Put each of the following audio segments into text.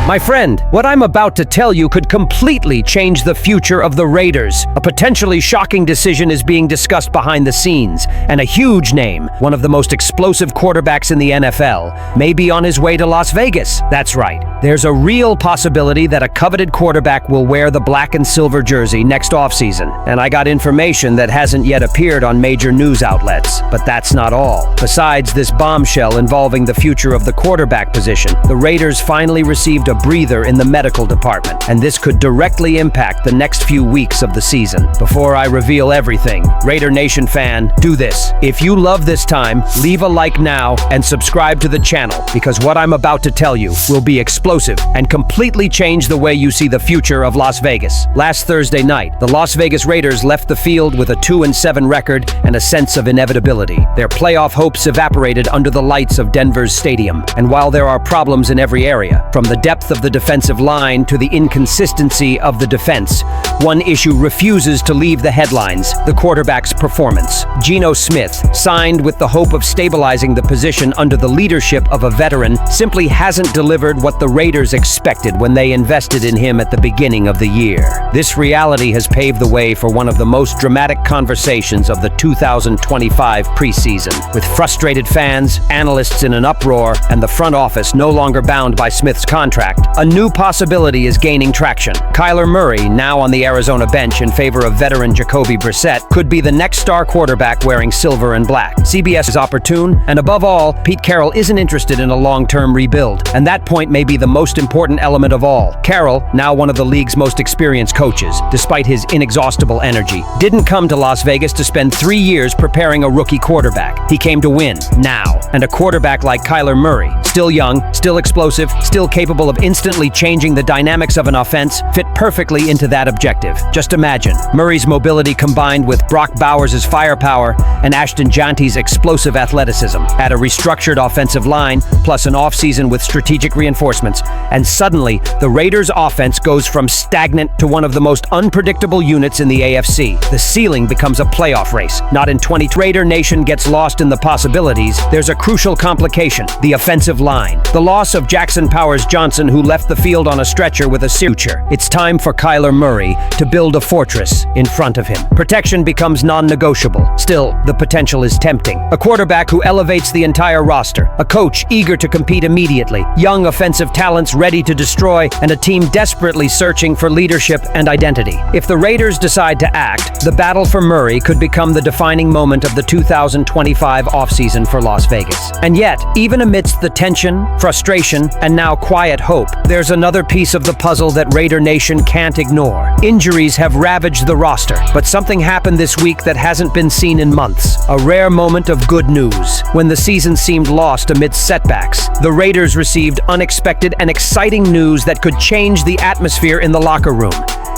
My friend, what I'm about to tell you could completely change the future of the Raiders. A potentially shocking decision is being discussed behind the scenes, and a huge name, one of the most explosive quarterbacks in the NFL, may be on his way to Las Vegas. That's right. There's a real possibility that a coveted quarterback will wear the black and silver jersey next offseason, and I got information that hasn't yet appeared on major news outlets. But that's not all. Besides this bombshell involving the future of the quarterback position, the Raiders finally received a breather in the medical department, and this could directly impact the next few weeks of the season. Before I reveal everything, Raider Nation fan, do this. If you love this time, leave a like now and subscribe to the channel, because what I'm about to tell you will be explosive and completely change the way you see the future of Las Vegas. Last Thursday night, the Las Vegas Raiders left the field with a 2-7 record and a sense of inevitability. Their playoff hopes evaporated under the lights of Denver's stadium. And while there are problems in every area, from the depth of the defensive line to the inconsistency of the defense, one issue refuses to leave the headlines: the quarterback's performance. Geno Smith, signed with the hope of stabilizing the position under the leadership of a veteran, simply hasn't delivered what the Raiders expected when they invested in him at the beginning of the year. This reality has paved the way for one of the most dramatic conversations of the 2025 preseason. With frustrated fans, analysts in an uproar, and the front office no longer bound by Smith's contract, a new possibility is gaining traction. Kyler Murray, now on the Arizona bench in favor of veteran Jacoby Brissett, could be the next star quarterback wearing silver and black. CBS is opportune, and above all, Pete Carroll isn't interested in a long-term rebuild, and that point may be the most important element of all. Carroll, now one of the league's most experienced coaches, despite his inexhaustible energy, didn't come to Las Vegas to spend 3 years preparing a rookie quarterback. He came to win, now. And a quarterback like Kyler Murray, still young, still explosive, still capable of instantly changing the dynamics of an offense, fit perfectly into that objective. Just imagine, Murray's mobility combined with Brock Bowers' firepower and Ashton Janty's explosive athleticism. Add a restructured offensive line, plus an offseason with strategic reinforcements, and suddenly, the Raiders' offense goes from stagnant to one of the most unpredictable units in the AFC. The ceiling becomes a playoff race. Not in 20. Raider Nation gets lost in the possibilities. There's a crucial complication: the offensive line. The loss of Jackson Powers-Johnson, who left the field on a stretcher with a suture. It's time for Kyler Murray to build a fortress in front of him. Protection becomes non-negotiable. Still, the potential is tempting. A quarterback who elevates the entire roster. A coach eager to compete immediately. Young offensive talents ready to destroy, and a team desperately searching for leadership and identity. If the Raiders decide to act, the battle for Murray could become the defining moment of the 2025 offseason for Las Vegas. And yet, even amidst the tension, frustration, and now quiet hope, there's another piece of the puzzle that Raider Nation can't ignore. Injuries have ravaged the roster, but something happened this week that hasn't been seen in months. A rare moment of good news. When the season seemed lost amidst setbacks, the Raiders received unexpected and exciting news that could change the atmosphere in the locker room.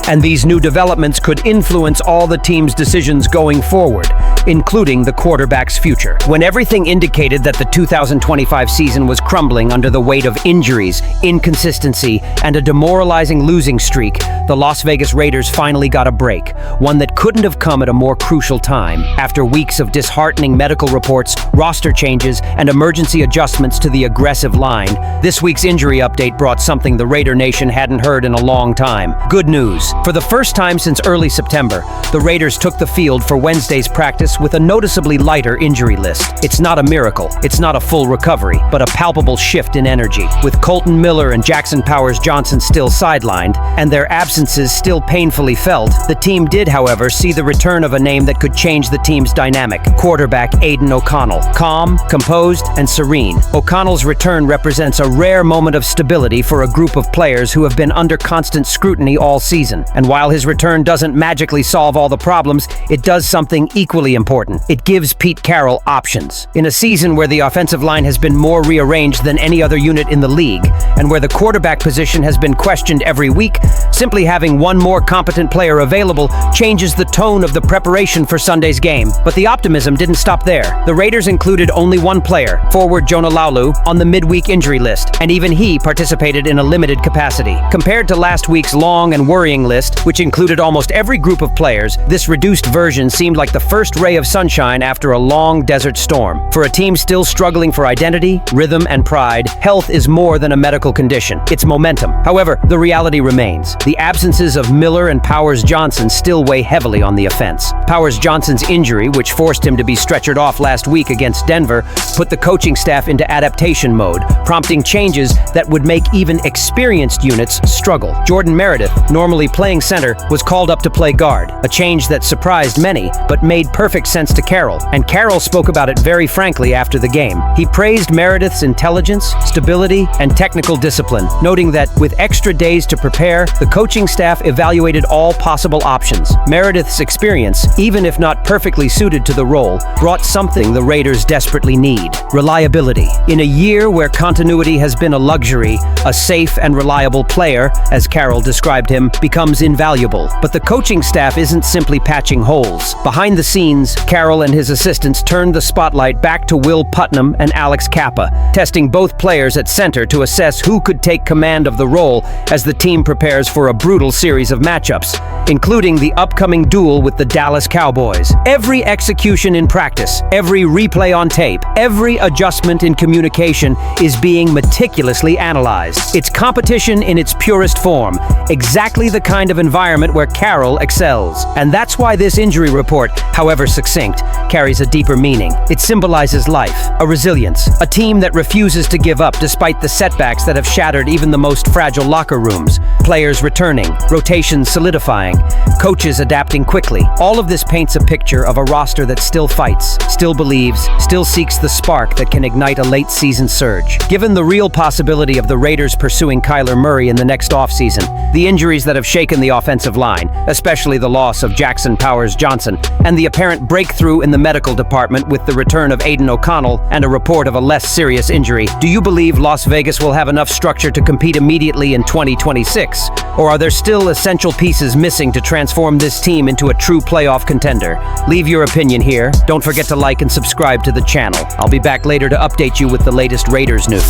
And these new developments could influence all the team's decisions going forward, including the quarterback's future. When everything indicated that the 2025 season was crumbling under the weight of injuries, inconsistency, and a demoralizing losing streak, the Las Vegas Raiders finally got a break, one that couldn't have come at a more crucial time. After weeks of disheartening medical reports, roster changes, and emergency adjustments to the aggressive line, this week's injury update brought something the Raider Nation hadn't heard in a long time. Good news. For the first time since early September, the Raiders took the field for Wednesday's practice with a noticeably lighter injury list. It's not a miracle, it's not a full recovery, but a palpable shift in energy. With Colton Miller and Jackson Powers-Johnson still sidelined, and their absences still painfully felt, the team did, however, see the return of a name that could change the team's dynamic: quarterback Aidan O'Connell. Calm, composed, and serene, O'Connell's return represents a rare moment of stability for a group of players who have been under constant scrutiny all season. And while his return doesn't magically solve all the problems, it does something equally important. It gives Pete Carroll options. In a season where the offensive line has been more rearranged than any other unit in the league, and where the quarterback position has been questioned every week, simply having one more competent player available changes the tone of the preparation for Sunday's game. But the optimism didn't stop there. The Raiders included only one player, forward Jonah Laulu, on the midweek injury list, and even he participated in a limited capacity. Compared to last week's long and worrying list, which included almost every group of players, this reduced version seemed like the first ray of sunshine after a long desert storm. For a team still struggling for identity, rhythm, and pride, health is more than a medical condition. It's momentum. However, the reality remains. The absences of Miller and Powers Johnson still weigh heavily on the offense. Powers Johnson's injury, which forced him to be stretchered off last week against Denver, put the coaching staff into adaptation mode, prompting changes that would make even experienced units struggle. Jordan Meredith, normally playing center, was called up to play guard, a change that surprised many, but made perfect sense to Carroll, and Carroll spoke about it very frankly after the game. He praised Meredith's intelligence, stability, and technical discipline, noting that with extra days to prepare, the coaching staff evaluated all possible options. Meredith's experience, even if not perfectly suited to the role, brought something the Raiders desperately need: reliability. In a year where continuity has been a luxury, a safe and reliable player, as Carroll described him, becomes invaluable. But the coaching staff isn't simply patching holes. Behind the scenes, Carroll and his assistants turned the spotlight back to Will Putnam and Alex Kappa, testing both players at center to assess who could take command of the role as the team prepares for a brutal series of matchups, including the upcoming duel with the Dallas Cowboys. Every execution in practice, every replay on tape, every adjustment in communication is being meticulously analyzed. It's competition in its purest form, exactly the kind of environment where Carroll excels. And that's why this injury report, however succinct, carries a deeper meaning. It symbolizes life, a resilience, a team that refuses to give up despite the setbacks that have shattered even the most fragile locker rooms. Players returning, rotations solidifying, coaches adapting quickly. All of this paints a picture of a roster that still fights, still believes, still seeks the spark that can ignite a late-season surge. Given the real possibility of the Raiders pursuing Kyler Murray in the next offseason, the injuries that have shaken the offensive line, especially the loss of Jackson Powers Johnson, and the apparent breakthrough in the medical department with the return of Aiden O'Connell and a report of a less serious injury, do you believe Las Vegas will have enough structure to compete immediately in 2026? Or are there still essential pieces missing to transform this team into a true playoff contender? Leave your opinion here. Don't forget to like and subscribe to the channel. I'll be back later to update you with the latest Raiders news.